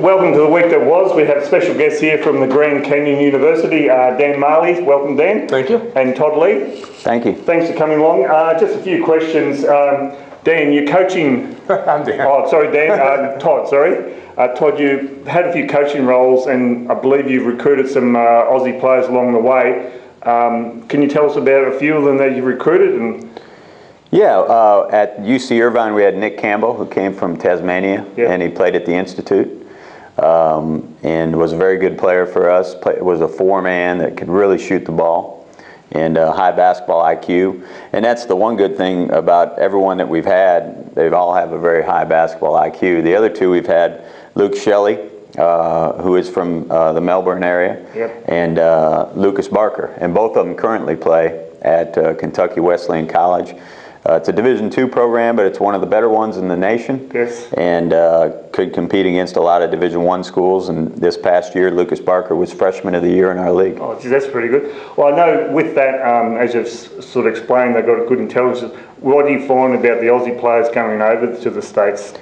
welcome to the week that was. We have special guests here from the Grand Canyon University, Dan Marley. Welcome, Dan. Thank you. And Todd Lee. Thank you. Thanks for coming along. Just a few questions. Dan, you're coaching... I'm Dan. Oh, sorry, Dan. Todd, sorry. Todd, you had a few coaching roles, and I believe you've recruited some Aussie players along the way. Can you tell us about a few of them that you recruited? Yeah, at UC Irvine we had Nick Campbell, who came from Tasmania, and he played at the Institute, and was a very good player for us. Was a four-man that could really shoot the ball, and high basketball IQ. And that's the one good thing about everyone that we've had. They all have a very high basketball IQ. The other two we've had Luke Shelley, who is from the Melbourne area, and Lucas Barker, and both of them currently play at Kentucky Wesleyan College. It's a Division II program, but it's one of the better ones in the nation. Yes. And could compete against a lot of Division I schools. And this past year, Lucas Barker was Freshman of the Year in our league. Oh, geez, that's pretty good. Well, I know with that, as you've sort of explained, they've got a good intelligence. What do you find about the Aussie players coming over to the States?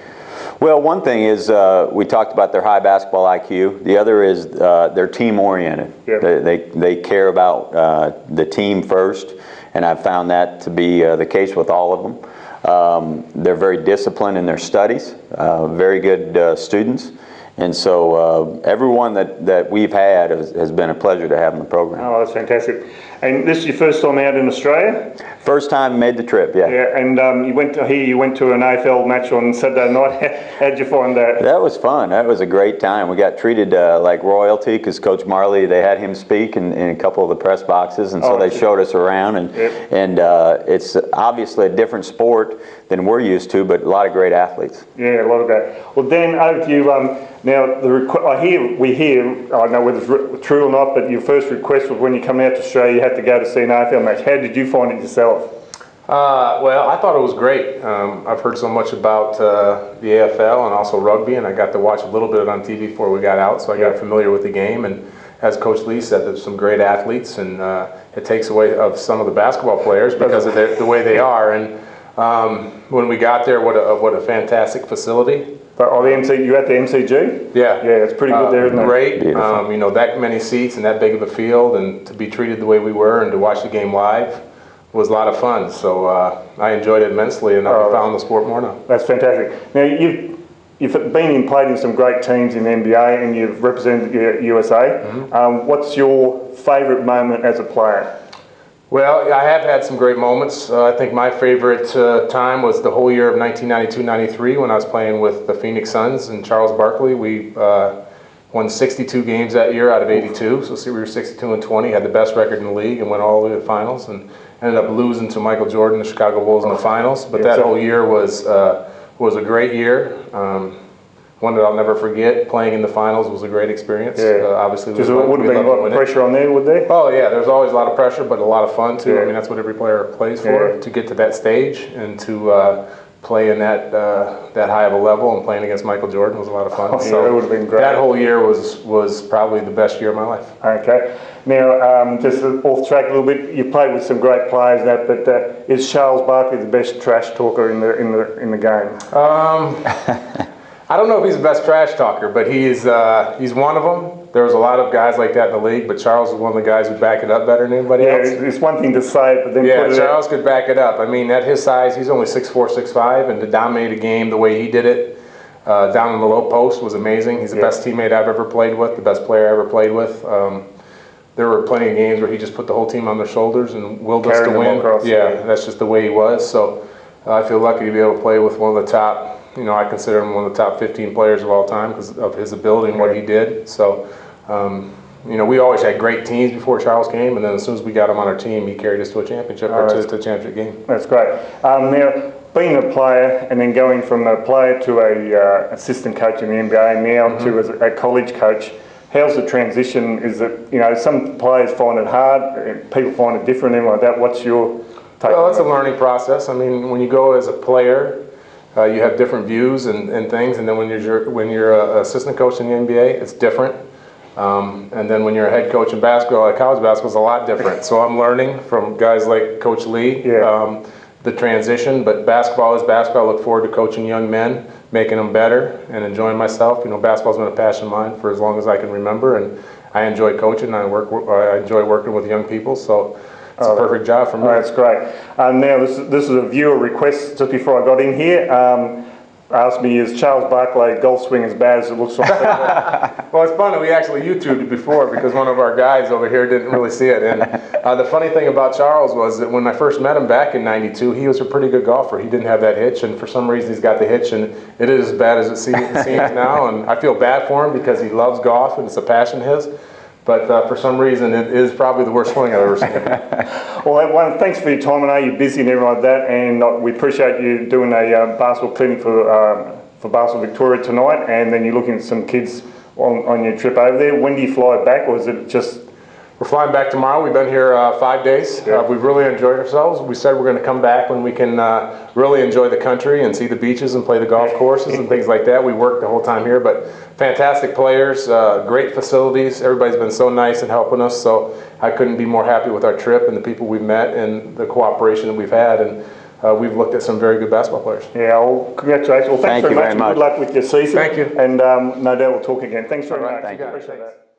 Well, one thing is we talked about their high basketball IQ. The other is they're team-oriented. Yep. They care about the team first. And I've found that to be the case with all of them. They're very disciplined in their studies, very good students. And so everyone that we've had has been a pleasure to have in the program. Oh, that's fantastic. And this is your first time out in Australia? First time made the trip, yeah. Yeah, and you went to an AFL match on Saturday night. How'd you find that? That was fun. That was a great time. We got treated like royalty because Coach Marley, they had him speak in a couple of the press boxes, and so they showed us around. And it's obviously a different sport than we're used to, but a lot of great athletes. Yeah, a lot of that. Well, Dan, over to you. Now, we hear, I don't know whether it's true or not, but your first request was when you come out to Australia, you had to go to see an AFL match. How did you find it yourself? Well, I thought it was great. I've heard so much about the AFL and also rugby, and I got to watch a little bit on TV before we got out, so I got familiar with the game. And as Coach Lee said, there's some great athletes, and it takes away of some of the basketball players because of the way they are. And when we got there, what a fantastic facility. You at the MCG? Yeah. Yeah, it's pretty good there, isn't it? Great. You know, that many seats and that big of a field, and to be treated the way we were and to watch the game live was a lot of fun. So I enjoyed it immensely, and I've found the sport more now. That's fantastic. Now, you've played in some great teams in the NBA, and you've represented USA. Mm-hmm. What's your favourite moment as a player? Well, I have had some great moments. I think my favorite time was the whole year of 1992-93 when I was playing with the Phoenix Suns and Charles Barkley. We won 62 games that year out of 82, so we were 62-20, had the best record in the league, and went all the way to the finals, and ended up losing to Michael Jordan, the Chicago Bulls, in the finals. But that whole year was a great year. One that I'll never forget. Playing in the finals was a great experience. Yeah. Obviously, would have been a lot of pressure on there, would there? Oh yeah, there's always a lot of pressure, but a lot of fun too. Yeah. I mean, that's what every player plays for, to get to that stage and to play in that high of a level, and playing against Michael Jordan was a lot of fun. So that would have been great. That whole year was probably the best year of my life. Okay. Now, just off track a little bit. You played with some great players, but is Charles Barkley the best trash talker in the game? I don't know if he's the best trash talker, but he's one of them. There's a lot of guys like that in the league, but Charles is one of the guys who back it up better than anybody else. It's one thing to say it, but then put it Charles could back it up. I mean, at his size, he's only 6'4", 6'5", and to dominate a game the way he did it down in the low post was amazing. He's the best teammate I've ever played with, the best player I ever played with. There were plenty of games where he just put the whole team on their shoulders and willed us to win. That's just the way he was. So I feel lucky to be able to play with one of the top. You know, I consider him one of the top 15 players of all time because of his ability and what he did. So, you know, we always had great teams before Charles came, and then as soon as we got him on our team, he carried us to a championship or to a championship game. That's great. Now, being a player and then going from a player to a assistant coach in the NBA, and now to as a college coach, how's the transition? Is it, you know, some players find it hard, people find it different, and like that. What's your take? Well, it's a learning process. I mean, when you go as a player, you have different views and things, and then when you're an assistant coach in the NBA, it's different. And then when you're a head coach in basketball, like college basketball, is a lot different. So I'm learning from guys like Coach Lee the transition, but basketball is basketball. I look forward to coaching young men, making them better, and enjoying myself. You know, basketball's been a passion of mine for as long as I can remember, and I enjoy coaching. I enjoy working with young people, so it's a perfect job for me. That's great. Now, this is a viewer request just before I got in here. Asked me, is Charles Barkley golf swing as bad as it looks like? Well, it's funny, we actually YouTubed it before because one of our guys over here didn't really see it. And the funny thing about Charles was that when I first met him back in '92, he was a pretty good golfer. He didn't have that hitch, and for some reason he's got the hitch, and it is as bad as it seems now. And I feel bad for him because he loves golf and it's a passion of his. But for some reason, it is probably the worst swing I've ever seen. Well, thanks for your time. I know you're busy and everything like that, and we appreciate you doing a basketball clinic for Basketball Victoria tonight, and then you're looking at some kids on your trip over there. When do you fly back, or is it just... We're flying back tomorrow. We've been here 5 days. Yeah. We've really enjoyed ourselves. We said we're going to come back when we can really enjoy the country and see the beaches and play the golf courses and things like that. We worked the whole time here, but fantastic players, great facilities. Everybody's been so nice and helping us, so I couldn't be more happy with our trip and the people we've met and the cooperation that we've had. And we've looked at some very good basketball players. Yeah, well, congratulations. Well, thanks very much. Good luck with your season. Thank you. And no doubt we'll talk again. Thanks very much. Thank you. Appreciate that.